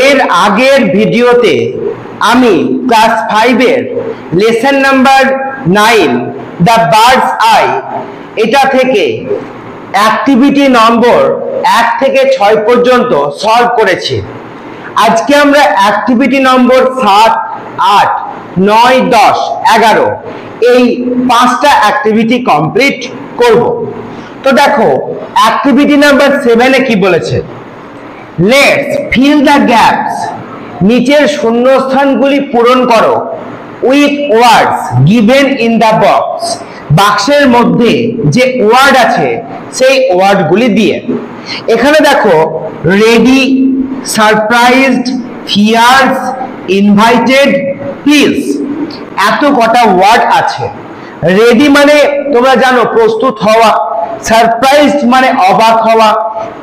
এর আগের ভিডিওতে আমি ক্লাস 5 এর lesson number 9 the birds I এটা থেকে অ্যাক্টিভিটি নম্বর 1 থেকে 6 পর্যন্ত সলভ করেছি। আজকে আমরা অ্যাক্টিভিটি নম্বর 7, 8, 9, 10, 11 এই 5টা অ্যাক্টিভিটি কমপ্লিট করব। তো দেখো অ্যাক্টিভিটি নাম্বার 7 এ কি বলেছে, লেটস ফিল দ্য গ্যাপস, নিচের শূন্যস্থানগুলি পূরণ করো with words given in the box, বাক্সের মধ্যে যে ওয়ার্ড আছে সেই ওয়ার্ডগুলি দিয়ে। এখানে দেখো ready, surprised, fierce, invited, please, এত কটা ওয়ার্ড আছে। রেডি মানে তোমরা জানো প্রস্তুত হওয়া, সারপ্রাইজড মানে অবাক হওয়া,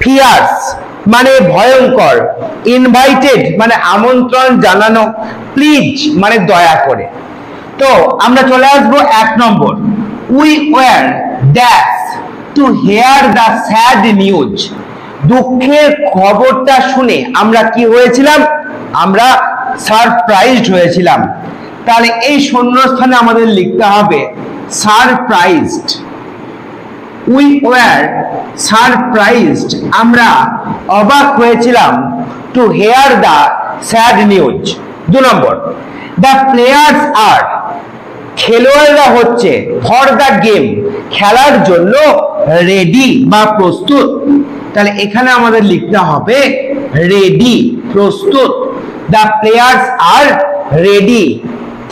ফিয়ার্স মানে ভয়ঙ্কর, ইনভাইটেড মানে আমন্ত্রণ জানানো, প্লিজ মানে দয়া করে। তো আমরা চলে আসবো 1 নম্বর, we were dash to hear the sad news, দুঃখের খবরটা শুনে আমরা কি হয়েছিলাম, আমরা সারপ্রাইজড হয়েছিলাম। তাহলে এই শূন্যস্থানে আমাদের লিখতে হবে সারপ্রাইজড। উই ওয়ার সারপ্রাইজড, আমরা অবাক হয়েছিলাম, to hear the sad news. 2 নম্বর, দ্য প্লেয়ার্স আর, খেলোয়াড়রা হচ্ছে, ফর দ্য গেম, খেলার জন্য, রেডি বা প্রস্তুত। তাহলে এখানে আমাদের লিখতে হবে রেডি, প্রস্তুত। দ্য প্লেয়ার্স আর রেডি,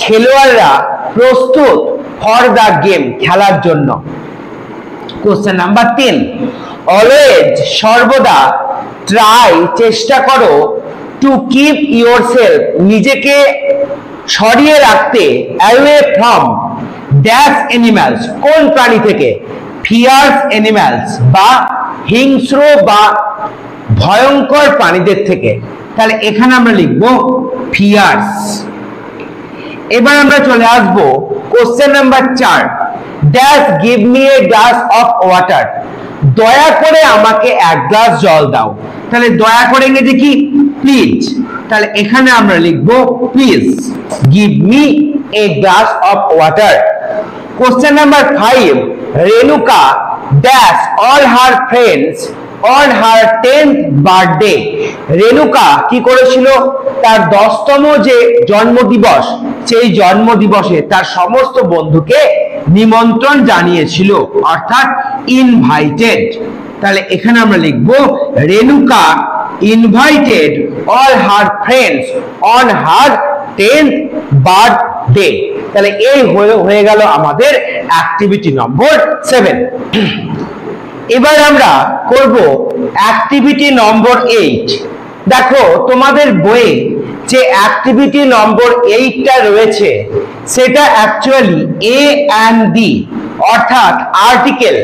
খেলোয়াড়রা প্রস্তুত, ফর দ্য গেম, খেলার জন্য। কোশ্চেন নাম্বার 3, অলওয়েজ, সর্বদা, ট্রাই, চেষ্টা করো, টু কিপ ইয়োরসেলফ, নিজেকে সরিয়ে রাখতে, অ্যাওয়ে ফ্রম, ড্যাশ অ্যানিমালস, কোন প্রাণী থেকে, ফিয়ার্স অ্যানিমালস বা হিংস্র বা ভয়ঙ্কর প্রাণীদের থেকে। তাহলে এখানে আমরা লিখব ফিয়ার্স। এবার আমরা চলে আসব question number 4, dash give me a glass of water, দয়া করে আমাকে 1 গ্লাস জল দাও। তাহলে দয়া করে ইংরেজি কি, প্লিজ। তাহলে এখানে আমরা লিখব please give me a glass of water. Question number 5, Renuka dash all her friends on her 10th birthday, Renuka কি করেছিল, তার 10তম যে জন্মদিবস সেই জন্মদিবসে তার সমস্ত বন্ধুকে নিমন্ত্রণ জানিয়েছিল, অর্থাৎ ইনভাইটেড। তাহলে এখানে আমরা লিখব Renuka invited all her friends on her 10th birthday. তাহলে এই হয়ে গেল আমাদের অ্যাক্টিভিটি নম্বর 7। এবার আমরা করব অ্যাক্টিভিটি নম্বর 8। দেখো তোমাদের বইয়ে যে অ্যাক্টিভিটি নম্বর 8টা রয়েছে সেটা অ্যাকচুয়ালি এ এন্ড বি অর্থাৎ আর্টিকেল,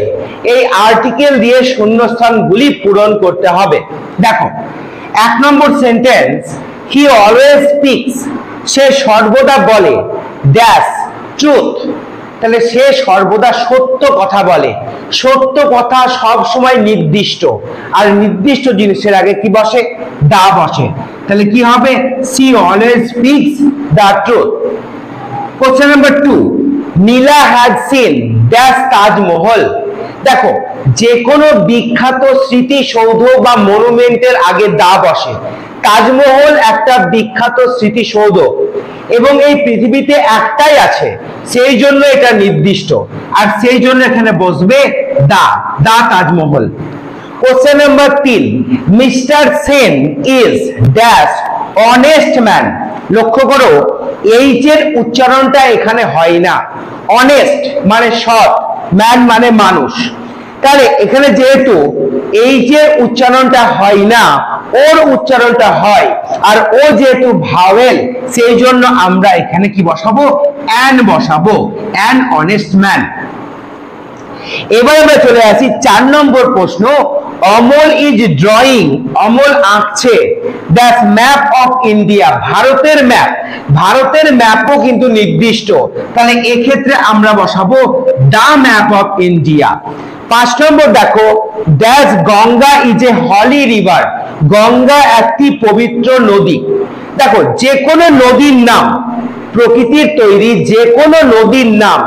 এই আর্টিকেল দিয়ে শূন্যস্থানগুলি পূরণ করতে হবে। দেখো 1 নম্বর সেন্টেন্স, হি অলওয়েজ স্পিক্স, সে সর্বদা বলে, ড্যাশ ট্রুথ, তাহলে সে সর্বদা সত্য কথা বলে। সত্য কথা সব সময় নির্দিষ্ট, আর নির্দিষ্ট জিনিসের আগে কি বসে, দা বসে। তাহলে কি হবে, she always speaks the truth. Question number 2, Nila had seen dash Taj Mahal. দেখো যে কোনো বিখ্যাত স্মৃতিসৌধ বা মনুমেন্টের আগে দা বসে। তাজমহল একটা বিখ্যাত স্মৃতিসৌধ এবং এই পৃথিবীতে একটাই আছে, সেই জন্য এটা নির্দিষ্ট, আর সেই জন্য এখানে বসবে the, the Taj Mahal. Question number 3, mister Sen is dash honest man. লক্ষ্য করো এইচ এর উচ্চারণটা এখানে হয় না, অনেস্ট মানে সৎ, ম্যান মানে মানুষ। তাহলে এখানে যেহেতু এইচ এর উচ্চারণটা হয় না, ওর উচ্চারণটা হয়, আর ও যেহেতু ভাওয়েল সেই জন্য আমরা এখানে কি বসাবো, অ্যান বসাবো, অ্যান অনেস্ট ম্যান। এবার আমরা চলে আসি 4 নম্বর প্রশ্ন, অমল ইজ ড্রয়িং, অমল আঁকছে, দ্যাট ম্যাপ অফ ইন্ডিয়া, ভারতের ম্যাপ। ভারতের ম্যাপও কিন্তু নির্দিষ্ট, তাহলে এক্ষেত্রে আমরা বসাবো দা ম্যাপ অফ ইন্ডিয়া। 5 নম্বর দেখো, dash Ganga is a holy river, Ganga একটি পবিত্র নদী। দেখো যে কোনো নদীর নাম, প্রকৃতির তৈরি যে কোনো নদীর নাম,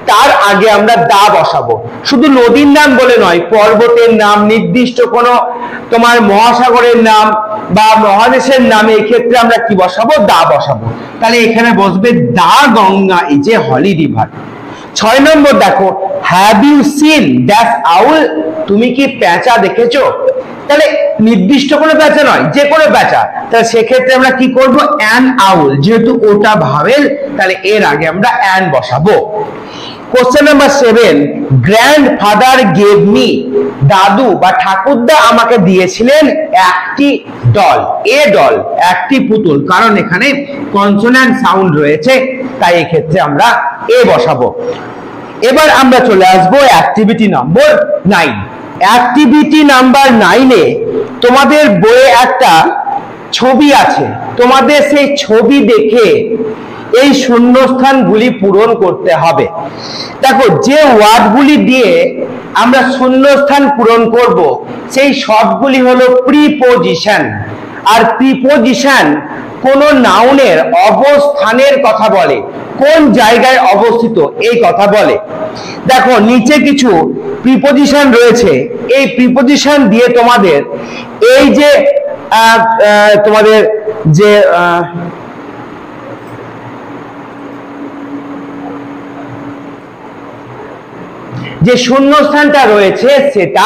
তার আগে আমরা দা বসাবো। শুধু নদীর নাম বলে নয়, পর্বতের নাম, নির্দিষ্ট কোনো তোমার মহাসাগরের নাম বা মহাদেশের নামে এক্ষেত্রে আমরা কি বসাবো? দা বসাবো। তাহলে এখানে বসবে the Ganga is a holy river. 6 নম্বর দেখো, have you seen dash owl, তুমি কি পেঁচা দেখেছো? তাহলে নির্দিষ্ট কোনো পেঁচা নয়, যে কোনো পেঁচা। তাহলে সেক্ষেত্রে আমরা কি করব? অ্যান আউল, যেহেতু ওটা ভাবেল তাহলে এর আগে আমরা অ্যান বসাবো। Question number 7, grandfather gave me, দাদু বা ঠাকুরদা আমাকে দিয়েছিলেন একটি ডল, এ ডল, একটি পুতুল, কারণ এখানে কনসোন্যান্ট সাউন্ড রয়েছে তাই এক্ষেত্রে আমরা এ বসাবো। এবার আমরা চলে আসবো অ্যাক্টিভিটি নম্বর 9। অ্যাক্টিভিটি নাম্বার 9-এ তোমাদের বইয়ে একটা ছবি আছে, তোমাদের সেই ছবি দেখে এই শূন্যস্থানগুলি পূরণ করতে হবে। দেখো যে ওয়ার্ডগুলি দিয়ে আমরা শূন্যস্থান পূরণ করব সেই সবগুলি হলো প্রিপোজিশন, আর প্রিপোজিশন কোন নাউনের অবস্থানের কথা বলে, কোন জায়গায় অবস্থিত এই কথা বলে। দেখো নিচে কিছু প্রিপোজিশন রয়েছে, এই প্রিপোজিশন দিয়ে তোমাদের এই যে তোমাদের যে যে শূন্যস্থানটা রয়েছে সেটা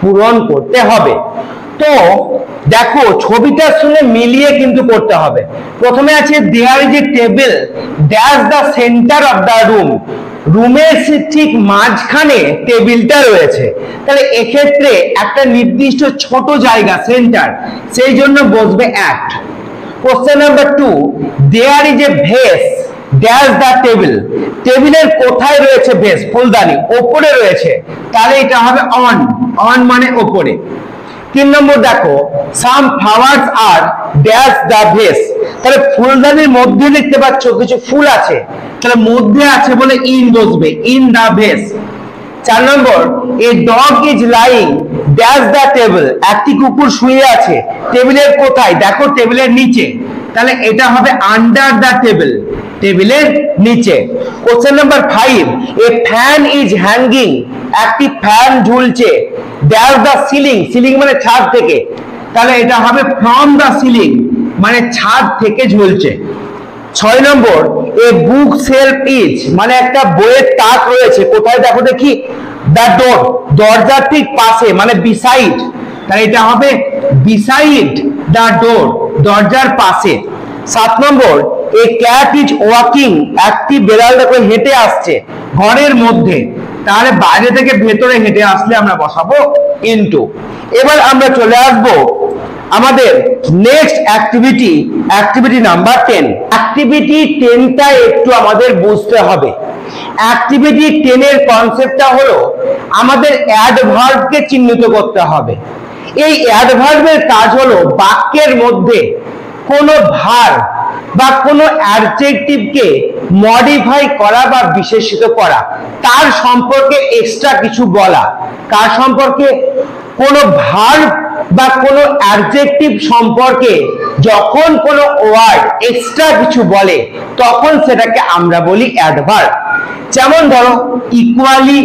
পূরণ করতে হবে। তো দেখো ছবিটার সঙ্গে মিলিয়ে কিন্তু করতে হবে। প্রথমে আছে there is a table dash the centre of the room, রুমের ঠিক মাঝখানে টেবিলটা রয়েছে। তাহলে এক্ষেত্রে একটা নির্দিষ্ট ছোট জায়গা সেন্টার, সেই জন্য বসবে at. Question number 2, there is a vase dash the table, টেবিলের কোথায় রয়েছে ভেস? ফুলদানি, ওপরে রয়েছে, তাহলে এটা হবে অন, অন মানে ওপরে। 3 নম্বর দেখো, some flowers are dash the vase, তাহলে ফুলদানির মধ্যে দেখতে পাচ্ছ কিছু ফুল আছে, তাহলে মধ্যে আছে বলে ইন বসবে, in the vase. 4 number, a dog is lying dash the table, একটি কুকুর শুয়ে আছে, টেবিলের কোথায়? দেখো টেবিলের নিচে, তাহলে এটা হবে আন্ডার দ্য টেবিল, টেবিলের নিচে। Question number 5, A fan is hanging, একটি ফ্যান ঝুলছে ড্যাশ দ্য সিলিং, সিলিং মানে ছাদ থেকে, তাহলে এটা হবে ফ্রম দ্য সিলিং মানে ছাদ থেকে ঝুলছে। 6 নম্বর, এ বুক সেলফ ইজ, মানে একটা বইয়ের তাক রয়েছে, কোথায় দেখো দেখি? দ্য ডোর, দরজার ঠিক পাশে মানে বিসাইড, তাহলে এটা হবে বিসাইড দ্য ডোর, দরজার পাশে। 7 নম্বর, এ ক্যাট ইজ ওয়াকিং, একটি বেড়াল দেখো হেঁটে আসছে ঘরের মধ্যে, তাহলে বাইরে থেকে ভেতরে হেঁটে আসলে আমরা বসাবো ইনটু। এবার আমরা চলে আসবো আমাদের next activity, activity number 10। Activity 10টা একটু আমাদের বুঝতে হবে। অ্যাক্টিভিটি 10 এর কনসেপ্টটা হলো আমাদের অ্যাডভার্বকে চিহ্নিত করতে হবে। এই অ্যাডভার্বের কাজ হলো বাক্যের মধ্যে কোনো ভার্ব বা কোনো অ্যাডজেক্টিভকে মডিফাই করা বা বিশেষিত করা, তার সম্পর্কে এক্সট্রা কিছু বলা। কার সম্পর্কে? কোনো ভার্ব বা কোনো অ্যাডজেক্টিভ সম্পর্কে যখন কোনো ওয়ার্ড এক্সট্রা কিছু বলে তখন সেটাকে আমরা বলি অ্যাডভার্ব। যেমন ধরো equally,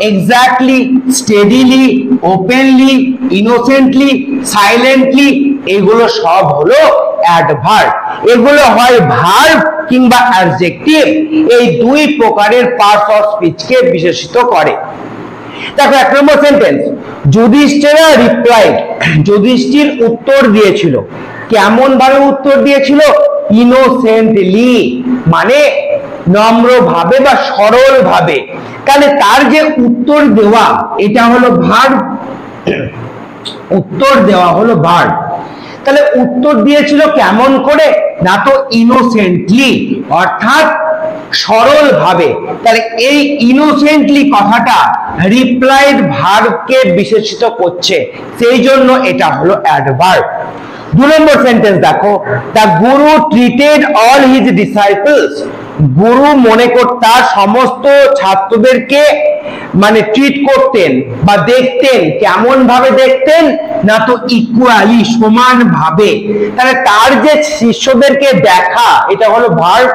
exactly, steadily, openly, innocently, silently, এগুলো সব হলো অ্যাডভার্ব। এগুলো হয় ভার্ব কিংবা অ্যাডজেক্টিভ, এই দুই প্রকারের পার্টস অফ স্পিচকে বিশেষিত করে। দেখো 1 নম্বর সেন্টেন্স, যুধিষ্ঠির রিপ্লাইড, যুধিষ্ঠির উত্তর দিয়েছিল। কেমন ভাবে উত্তর দিয়েছিল? ইনোসেন্টলি, মানে নম্র ভাবে বা সরল ভাবে। তাহলে তার যে উত্তর দেওয়া এটা হলো ভার্ব, উত্তর দেওয়া হলো ভার্ব। তাহলে উত্তর দিয়েছিল কেমন করে? না তো ইনোসেন্টলি, অর্থাৎ সরল ভাবে। তাহলে এই ইনোসেন্টলি কথাটা রিপ্লাইড ভার্বকে বিশেষিত করছে, সেই জন্য এটা হলো অ্যাডভার্ব। 2 নম্বর সেন্টেন্স দেখো, the Guru treated all his disciples, গুরু মনে তার সমস্ত ছাত্রদেরকে মানে ট্রিট করতেন বা দেখতেন, কেমন ভাবে দেখতেন না, তো ইকুয়ালি সমান ভাবে। তাহলে তার যে শিষ্যদেরকে দেখা এটা হলো ভার্ব,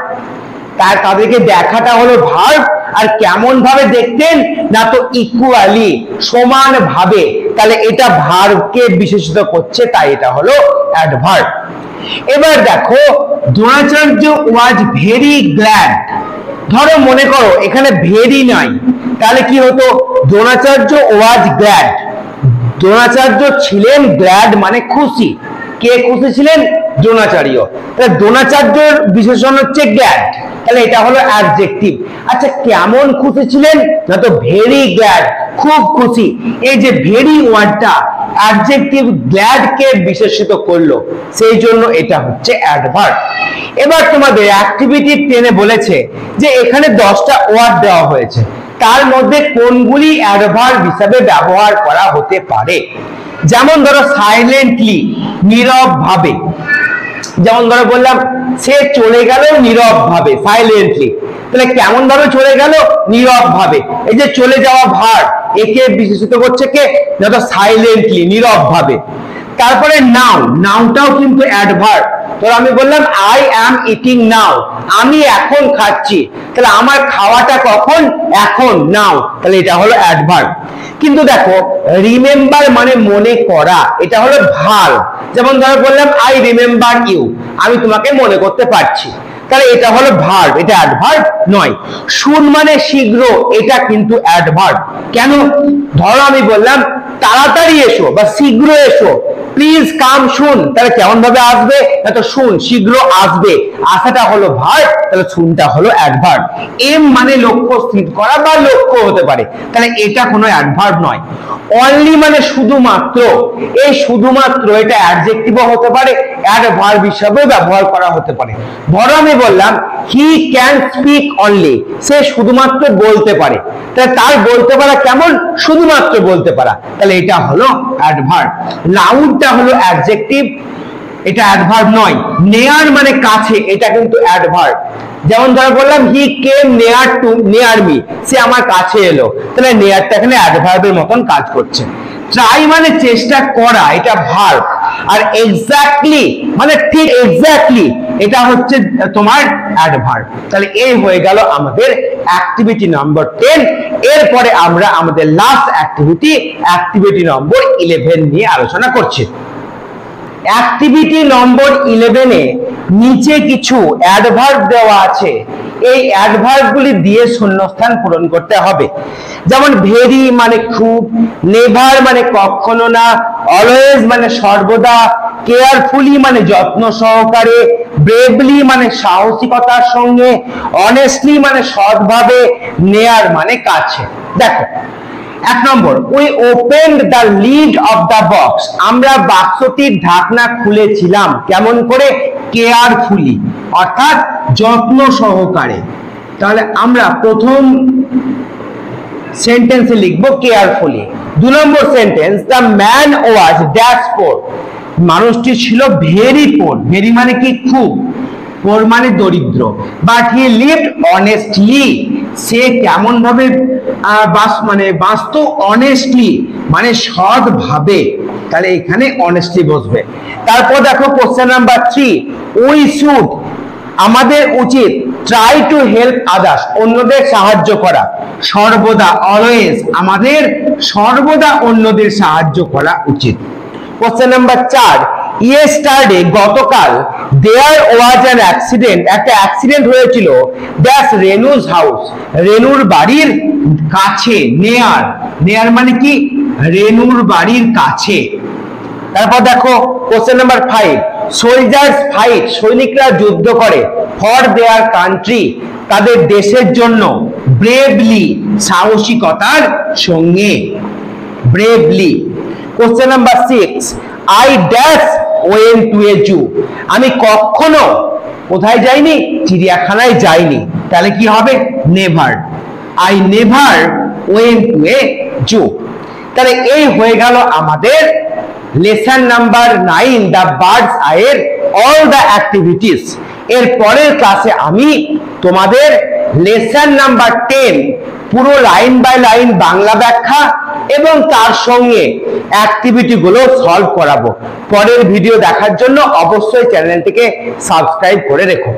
তাদেরকে দেখাটা হলো ভার্ব, আর কেমন ভাবে দেখতেন না, তো ইকুয়ালি সমান ভাবে। তাহলে এটা ভার্বকে বিশেষিত করছে, তাই এটা হলো অ্যাডভার্ব। এবার দেখো দ্রোণাচার্য ওয়াজ ভেরি গ্ল্যাড। ধরো মনে করো এখানে ভেরি নাই, তাহলে কি হতো, দ্রোণাচার্য ওয়াজ গ্ল্যাড, দ্রোণাচার্য ছিলেন গ্ল্যাড মানে খুশি। কে খুশি ছিলেন? দ্রোণাচার্য। তাহলে দ্রোণাচার্যের বিশেষণ হচ্ছে গ্ল্যাড, তাহলে এটা হলো অ্যাডজেক্টিভ। আচ্ছা কেমন খুশি ছিলেন না, তো ভেরি গ্ল্যাড, খুব খুশি। এই যে ভেরি ওয়ার্ডটা অ্যাডজেক্টিভ গ্ল্যাড কে বিশেষিত করলো, সেই জন্য এটা হচ্ছে অ্যাডভার্ব। এবার তোমাদের অ্যাক্টিভিটি 10 বলেছে যে এখানে 10টা ওয়ার্ড দেওয়া হয়েছে, তার মধ্যে কোনগুলি অ্যাডভার্ব হিসাবে ব্যবহার করা হতে পারে। যেমন ধরো সাইলেন্টলি, নীরব ভাবে। যেমন ধরো বললাম সে চলে গেল নীরব ভাবে, সাইলেন্টলি। তাহলে কেমন ভাবে চলে গেল? নীরব ভাবে। এই যে চলে যাওয়া ভার্ব, একে বিশেষিত করছে কে না, তো সাইলেন্টলি, নীরব ভাবে। তারপরে নাও, নাওটাও কিন্তু অ্যাডভার্ব। তো আমি বললাম আই অ্যাম ইটিং নাও, আমি এখন খাচ্ছি। তাহলে আমার খাওয়াটা কখন? এখন, নাও। তাহলে এটা হলো অ্যাডভার্ব। কিন্তু দেখো রিমেম্বার মানে মনে করা, এটা হলো ভার্ব। যেমন ধরো বললাম আই রিমেম্বার ইউ, আমি তোমাকে মনে করতে পারছি। তাহলে এটা হলো ভার্ব, এটা অ্যাডভার্ব নয়। শুন মানে শীঘ্র, এটা কিন্তু অ্যাডভার্ব। কেন? ধরো আমি বললাম তাড়াতাড়ি এসো বা শীঘ্র এসো, প্লিজ কাম শুন, তাহলে কেমন ভাবে আসবে না, তো শুন, শীঘ্র আসবে, আসাটা হলো ভার্ব, তাহলে শুনটা হলো অ্যাডভার্ব। এম মানে লক্ষ্য স্থির করা বা লক্ষ্য হতে পারে, তাহলে এটা কোনো অ্যাডভার্ব নয়। অনলি মানে শুধুমাত্র, এই শুধুমাত্র এটা অ্যাডজেক্টিভও হতে পারে, অ্যাডভার্ব হিসাবেও ব্যবহার করা হতে পারে। ধরো আমি বললাম হি ক্যান স্পিক অনলি, সে শুধুমাত্র বলতে পারে। তাহলে তার বলতে পারা কেমন? শুধুমাত্র বলতে পারা, তাহলে এটা হলো অ্যাডভার্ব। লাউডটা হলো অ্যাডজেক্টিভ, এটা অ্যাডভার্ব নয়। নেয়ার মানে কাছে, এটা কিন্তু অ্যাডভার্ব। যেমন ধরো বললাম হি কেম নেয়ার টু, নেয়ার মি, সে আমার কাছে এলো, তাহলে নেয়ারটা এখানে অ্যাডভার্বের মতন কাজ করছে। ট্রাই মানে চেষ্টা করা, এটা ভার্ব। আর এক্স্যাক্টলি মানে ঠিক এক্স্যাক্টলি, এটা হচ্ছে তোমার অ্যাডভার্ব। তাহলে এই হয়ে গেল আমাদের অ্যাক্টিভিটি নম্বর 10। এরপরে আমরা আমাদের লাস্ট অ্যাক্টিভিটি নম্বর 11 নিয়ে আলোচনা করছি। অ্যাক্টিভিটি নম্বর 11 এ নিচে কিছু অ্যাডভার্ব দেওয়া আছে, এই অ্যাডভার্বগুলি দিয়ে শূন্যস্থান পূরণ করতে হবে। যেমন ভেরি মানে খুব, নেভার মানে কখনো না, অলওয়েজ মানে সর্বদা, কেয়ারফুলি মানে যত্ন সহকারে, ব্রেভলি মানে সাহসিকতার সঙ্গে, অনেস্টলি মানে সৎভাবে, নেয়ার মানে কাছে। দেখো 1 নম্বর, we opened the lid of the box, আমরা বাক্সটির ঢাকনা খুলেছিলাম। কেমন করে? কেয়ারফুলি, অর্থাৎ যত্ন সহকারে। তাহলে আমরা প্রথম সেন্টেন্সে লিখবো কেয়ারফুলি। 2 নম্বর sentence, the man was dash poor, মানুষটি ছিল ভেরি পোর। ভেরি মানে কি? খুব। পোর মানে দরিদ্র। বাট হি লিভড অনেস্টলি, সে কেমন ভাবে বাঁচত? অনেস্টলি মানে সৎভাবে, তাহলে এখানে অনেস্টলি বসবে। তারপর দেখো কোশ্চেন নাম্বার 3, উই শুড, আমাদের উচিত, ট্রাই টু হেল্প আদার্স, অন্যদের সাহায্য করা। সর্বদা, অলওয়েজ, আমাদের সর্বদা অন্যদের সাহায্য করা উচিত। কোশ্চেন নাম্বার 4, ইয়েস্টারডে, গতকাল, দেয়ার ওয়াজ অ্যান অ্যাক্সিডেন্ট, একটা অ্যাক্সিডেন্ট হয়েছিল, দ্যাটস রেনুজ হাউস, রেনুর বাড়ির কাছে। নেয়ার, নেয়ার মানে কি? রেনুর বাড়ির কাছে। তারপর দেখো কোশ্চেন নাম্বার 5, সোলজার্স ফাইট, সৈনিকরা যুদ্ধ করে, ফর দেয়ার কান্ট্রি, তাদের দেশের জন্য, ব্রেভলি, সাহসিকতার সঙ্গে, bravely. Question number 6, I dash went to a zoo, আমি কখনো কোথায় যাইনি? চিড়িয়াখানায় যাইনি। তাহলে কি হবে? Never, I never went to a zoo. তাহলে এই হয়ে গেল আমাদের lesson number 9 the birds I এর অল দ্য অ্যাক্টিভিটিস। এর পরের ক্লাসে আমি তোমাদের লেসন নাম্বার 10 পুরো লাইন বাই লাইন বাংলা ব্যাখ্যা এবং তার সঙ্গে অ্যাক্টিভিটি গুলো সলভ করাবো। পরের ভিডিও দেখার জন্য অবশ্যই চ্যানেলটিকে সাবস্ক্রাইব করে রেখো।